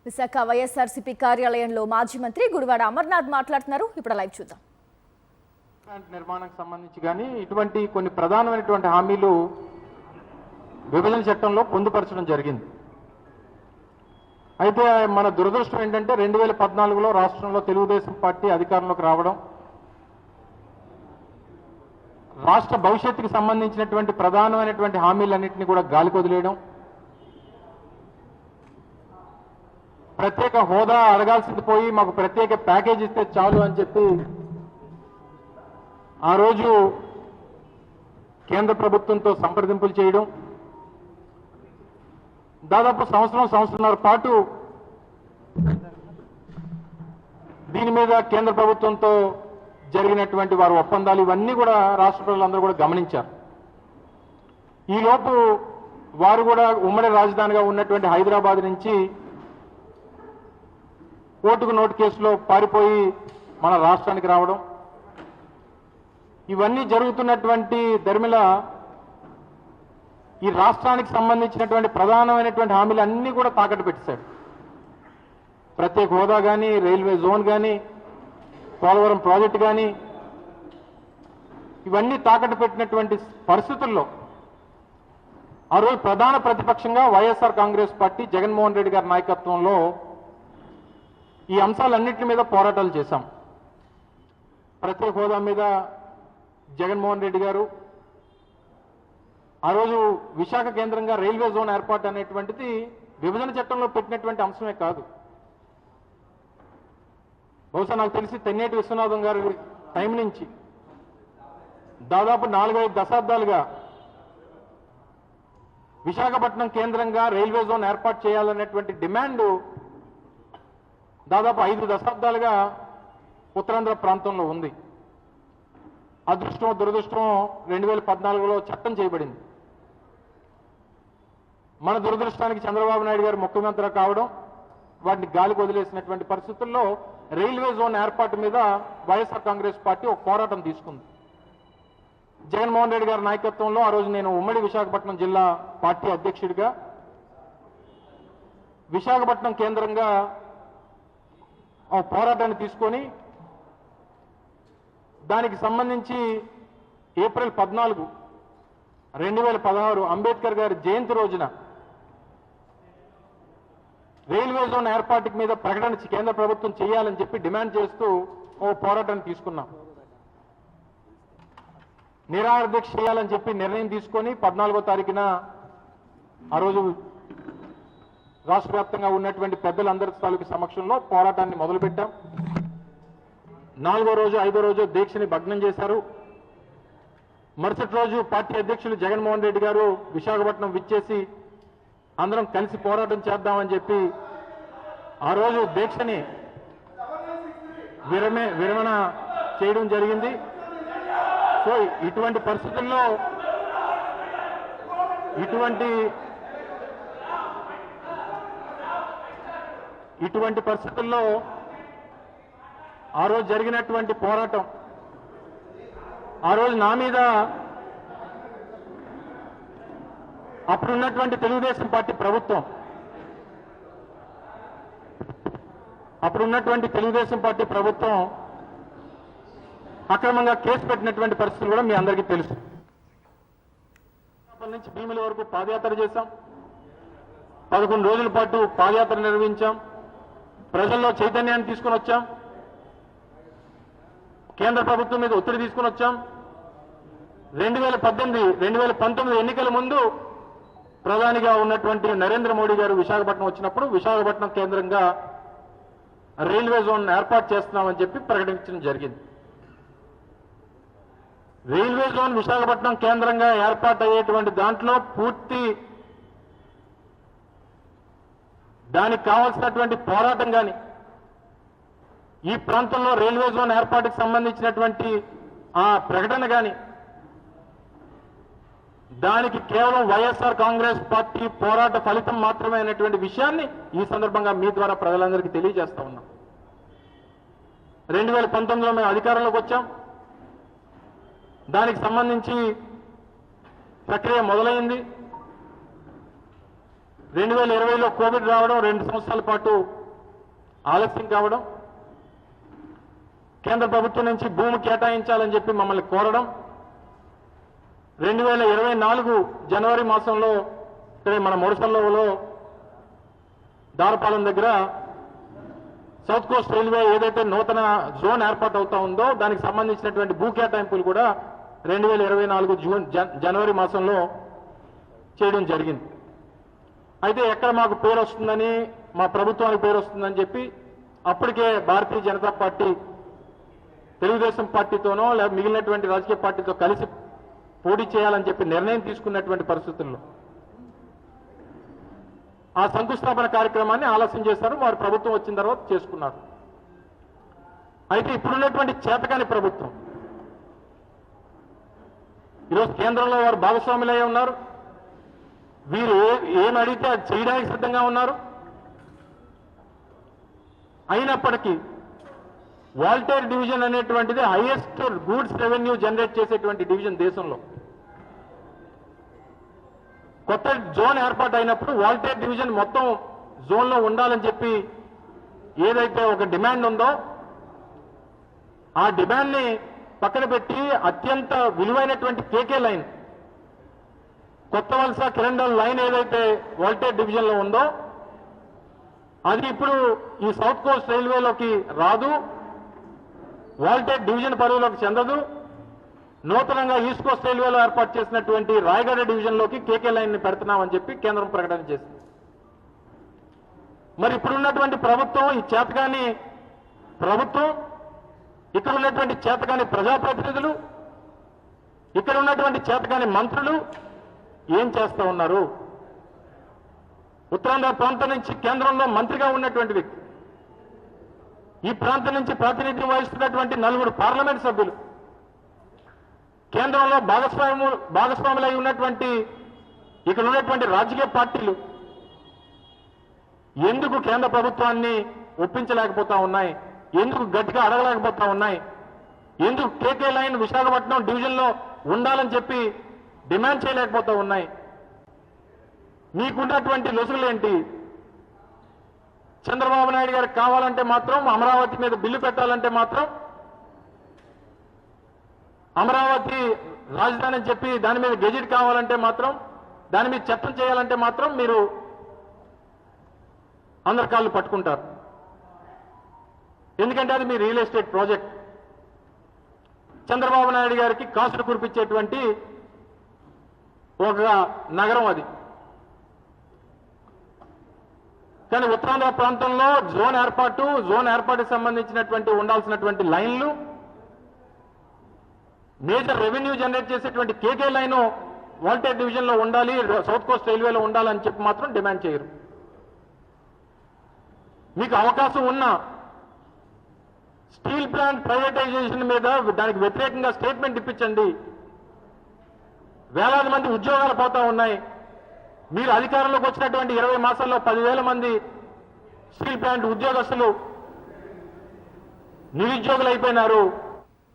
విశాఖ వైఎస్ఆర్సీపీ కార్యాలయంలో మాజీ మంత్రి గుడివాడ అమర్నాథ్ మాట్లాడుతున్నారు. ఇప్పుడు లైవ్ చూద్దాం. నిర్మాణానికి సంబంధించి కానీ ఇటువంటి కొన్ని ప్రధానమైనటువంటి హామీలు విభజన చట్టంలో పొందుపరచడం జరిగింది. అయితే మన దురదృష్టం ఏంటంటే 2014లో రాష్ట్రంలో తెలుగుదేశం పార్టీ అధికారంలోకి రావడం, రాష్ట్ర భవిష్యత్తుకి సంబంధించినటువంటి ప్రధానమైనటువంటి హామీలన్నింటినీ కూడా గాలికి వదిలేయడం, ప్రత్యేక హోదా అడగాల్సింది పోయి మాకు ప్రత్యేక ప్యాకేజ్ ఇస్తే చాలు అని చెప్పి ఆ రోజు కేంద్ర ప్రభుత్వంతో సంప్రదింపులు చేయడం, దాదాపు సంవత్సరంన్నర పాటు దీని మీద కేంద్ర ప్రభుత్వంతో జరిగినటువంటి వారి ఒప్పందాలు ఇవన్నీ కూడా రాష్ట్ర ప్రజలందరూ కూడా గమనించారు. ఈలోపు వారు కూడా ఉమ్మడి రాజధానిగా ఉన్నటువంటి హైదరాబాద్ నుంచి ఓటుకు నోటు కేసులో పారిపోయి మన రాష్ట్రానికి రావడం, ఇవన్నీ జరుగుతున్నటువంటి దరిమిల ఈ రాష్ట్రానికి సంబంధించినటువంటి ప్రధానమైనటువంటి హామీలు అన్నీ కూడా తాకట్టు పెట్టేశాడు. ప్రత్యేక హోదా కానీ, రైల్వే జోన్ కానీ, పోలవరం ప్రాజెక్టు కానీ, ఇవన్నీ తాకట్టు పెట్టినటువంటి పరిస్థితుల్లో ఆ రోజు ప్రధాన ప్రతిపక్షంగా వైఎస్ఆర్ కాంగ్రెస్ పార్టీ జగన్మోహన్ రెడ్డి గారి నాయకత్వంలో ఈ అంశాలన్నింటి మీద పోరాటాలు చేశాం. ప్రత్యేక హోదా మీద జగన్మోహన్ రెడ్డి గారు ఆ రోజు విశాఖ కేంద్రంగా రైల్వే జోన్ ఏర్పాటు అనేటువంటిది విభజన చట్టంలో పెట్టినటువంటి అంశమే కాదు. బహుశా నాకు తెలిసి తెన్నేటి విశ్వనాథం గారి టైం నుంచి దాదాపు 4-5 దశాబ్దాలుగా విశాఖపట్నం కేంద్రంగా రైల్వే జోన్ ఏర్పాటు చేయాలనేటువంటి డిమాండ్ దాదాపు 5 దశాబ్దాలుగా ఉత్తరాంధ్ర ప్రాంతంలో ఉంది. అదృష్టం దురదృష్టం 2014లో చట్టం చేయబడింది. మన దురదృష్టానికి చంద్రబాబు నాయుడు గారు ముఖ్యమంత్రి కావడం, వాటిని గాలికి వదిలేసినటువంటి పరిస్థితుల్లో రైల్వే జోన్ ఏర్పాటు మీద వైఎస్ఆర్ కాంగ్రెస్ పార్టీ ఒక పోరాటం తీసుకుంది. జగన్మోహన్ రెడ్డి గారి నాయకత్వంలో ఆ రోజు నేను ఉమ్మడి విశాఖపట్నం జిల్లా పార్టీ అధ్యక్షుడిగా విశాఖపట్నం కేంద్రంగా ఆ పోరాటాన్ని తీసుకొని దానికి సంబంధించి ఏప్రిల్ 14, 2016 అంబేద్కర్ గారి జయంతి రోజున రైల్వే జోన్ ఏర్పాటు మీద ప్రకటన కేంద్ర ప్రభుత్వం చేయాలని చెప్పి డిమాండ్ చేస్తూ ఓ పోరాటాన్ని తీసుకున్నాం. నిరాహార దీక్ష చేయాలని చెప్పి నిర్ణయం తీసుకొని 14వ తారీఖున ఆ రోజు రాష్ట్ర వ్యాప్తంగా ఉన్నటువంటి పెద్దలందరి తాలూకు సమక్షంలో పోరాటాన్ని మొదలుపెట్టాం. 4వ రోజు 5వ రోజు దీక్షని భగ్నం చేశారు. మరుసటి రోజు పార్టీ అధ్యక్షులు జగన్మోహన్ రెడ్డి గారు విశాఖపట్నం విచ్చేసి అందరం కలిసి పోరాటం చేద్దామని చెప్పి ఆ రోజు దీక్షని విరమణ చేయడం జరిగింది. సో ఇటువంటి పరిస్థితుల్లో ఆ రోజు జరిగినటువంటి పోరాటం, ఆ రోజు నా మీద అప్పుడున్నటువంటి తెలుగుదేశం పార్టీ ప్రభుత్వం అక్రమంగా కేసు పెట్టినటువంటి పరిస్థితులు కూడా మీ అందరికీ తెలుసు. నుంచి భీముల వరకు పాదయాత్ర చేశాం. 11 రోజుల పాటు పాదయాత్ర నిర్వహించాం. ప్రజల్లో చైతన్యాన్ని తీసుకుని వచ్చాం. కేంద్ర ప్రభుత్వం మీద ఒత్తిడి తీసుకుని వచ్చాం. 2019 ఎన్నికల ముందు ప్రధానిగా ఉన్నటువంటి నరేంద్ర మోడీ గారు విశాఖపట్నం వచ్చినప్పుడు విశాఖపట్నం కేంద్రంగా రైల్వే జోన్ ఏర్పాటు చేస్తున్నామని చెప్పి ప్రకటించడం జరిగింది. రైల్వే జోన్ విశాఖపట్నం కేంద్రంగా ఏర్పాటు అయ్యేటువంటి దాంట్లో పూర్తి దానికి కావాల్సినటువంటి పోరాటం కానీ, ఈ ప్రాంతంలో రైల్వే జోన్ ఏర్పాటుకు సంబంధించినటువంటి ఆ ప్రకటన కానీ, దానికి కేవలం వైఎస్ఆర్ కాంగ్రెస్ పార్టీ పోరాట ఫలితం మాత్రమే అనేటువంటి విషయాన్ని ఈ సందర్భంగా మీ ద్వారా ప్రజలందరికీ తెలియజేస్తా ఉన్నాం. 2019లో మేము అధికారంలోకి వచ్చాం. దానికి సంబంధించి ప్రక్రియ మొదలైంది. 2020లో కోవిడ్ రావడం 2 సంవత్సరాల పాటు ఆలస్యం కావడం, కేంద్ర ప్రభుత్వం నుంచి భూమి కేటాయించాలని చెప్పి మమ్మల్ని కోరడం, 2024 జనవరి మాసంలో ఇక్కడ మన ముడసల్లో దారపాలెం దగ్గర సౌత్ కోస్ట్ రైల్వే ఏదైతే నూతన జోన్ ఏర్పాటు అవుతా ఉందో దానికి సంబంధించినటువంటి భూ కేటాయింపులు కూడా 2024 జనవరి మాసంలో చేయడం జరిగింది. అయితే ఎక్కడ మాకు పేరు వస్తుందని, మా ప్రభుత్వానికి పేరు వస్తుందని చెప్పి అప్పటికే భారతీయ జనతా పార్టీ తెలుగుదేశం పార్టీతోనో లేదా మిగిలినటువంటి రాజకీయ పార్టీతో కలిసి పోటీ చేయాలని చెప్పి నిర్ణయం తీసుకున్నటువంటి పరిస్థితుల్లో ఆ శంకుస్థాపన కార్యక్రమాన్ని ఆలస్యం చేశారు. వారు ప్రభుత్వం వచ్చిన తర్వాత చేసుకున్నారు. అయితే ఇప్పుడున్నటువంటి చేతకాని ప్రభుత్వం ఈరోజు కేంద్రంలో వారు భాగస్వాములై ఉన్నారు. వీరు ఏం అడిగితే అది చేయడానికి సిద్ధంగా ఉన్నారు. అయినప్పటికీ వాల్టేర్ డివిజన్ అనేటువంటిది హైయెస్ట్ గూడ్స్ రెవెన్యూ జనరేట్ చేసేటువంటి డివిజన్ దేశంలో. కొత్త జోన్ ఏర్పాటు అయినప్పుడు వాల్టేర్ డివిజన్ మొత్తం జోన్లో ఉండాలని చెప్పి ఏదైతే ఒక డిమాండ్ ఉందో ఆ డిమాండ్ని పక్కన పెట్టి అత్యంత విలువైనటువంటి కేకే లైన్, కొత్త వలస కిరండల్ లైన్ ఏదైతే వాల్టేర్ డివిజన్లో ఉందో అది ఇప్పుడు ఈ సౌత్ కోస్ట్ రైల్వేలోకి రాదు, వాల్టేర్ డివిజన్ పరిధిలోకి చెందదు. నూతనంగా ఈస్ట్ కోస్ట్ రైల్వేలో ఏర్పాటు చేసినటువంటి రాయగడ డివిజన్లోకి కేకే లైన్ ని పెడుతున్నామని చెప్పి కేంద్రం ప్రకటన చేసింది. మరి ఇప్పుడున్నటువంటి ప్రభుత్వం, ఈ చేతకాని ప్రభుత్వం, ఇక్కడ ఉన్నటువంటి చేతకాని ప్రజాప్రతినిధులు, ఇక్కడ ఉన్నటువంటి చేతకాని మంత్రులు ఏం చేస్తా ఉన్నారు? ఉత్తరాంధ్ర ప్రాంతం నుంచి కేంద్రంలో మంత్రిగా ఉన్నటువంటి వ్యక్తి, ఈ ప్రాంతం నుంచి ప్రాతినిధ్యం వహిస్తున్నటువంటి 4 పార్లమెంట్ సభ్యులు, కేంద్రంలో భాగస్వాములై ఉన్నటువంటి ఇక్కడ ఉన్నటువంటి రాజకీయ పార్టీలు ఎందుకు కేంద్ర ప్రభుత్వాన్ని ఒప్పించలేకపోతా ఉన్నాయి? ఎందుకు గట్టిగా అడగలేకపోతా ఉన్నాయి? ఎందుకు కేకే లైన్ విశాఖపట్నం డివిజన్లో ఉండాలని చెప్పి డిమాండ్ చేయలేకపోతా ఉన్నాయి? మీకున్నటువంటి లొసుగులేంటి? చంద్రబాబు నాయుడు గారికి కావాలంటే మాత్రం అమరావతి మీద బిల్లు పెట్టాలంటే మాత్రం, అమరావతి రాజధాని అని చెప్పి దాని మీద గెజిట్ కావాలంటే మాత్రం, దాని మీద చట్టం చేయాలంటే మాత్రం మీరు అందరి కాళ్ళు పట్టుకుంటారు. ఎందుకంటే అది మీ real estate project. Chandrababu Naidu గారికి కాసులు కురిపించేటువంటి ఒక నగరం అది. కానీ ఉత్తరాంధ్ర ప్రాంతంలో జోన్ ఏర్పాటుకు సంబంధించినటువంటి ఉండాల్సినటువంటి లైన్లు, మేజర్ రెవెన్యూ జనరేట్ చేసేటువంటి కేకే లైన్ వాల్టేర్ డివిజన్ లో ఉండాలి, సౌత్ కోస్ట్ రైల్వేలో ఉండాలని చెప్పి మాత్రం డిమాండ్ చేయరు. మీకు అవకాశం ఉన్నా స్టీల్ ప్లాంట్ ప్రైవేటైజేషన్ మీద దానికి వ్యతిరేకంగా స్టేట్మెంట్ ఇప్పించండి. వేలాది మంది ఉద్యోగాలు పోతా ఉన్నాయి. మీరు అధికారంలోకి వచ్చినటువంటి 20 మాసాల్లో 10,000 మంది స్టీల్ ప్లాంట్ ఉద్యోగస్తులు నిరుద్యోగులు అయిపోయినారు.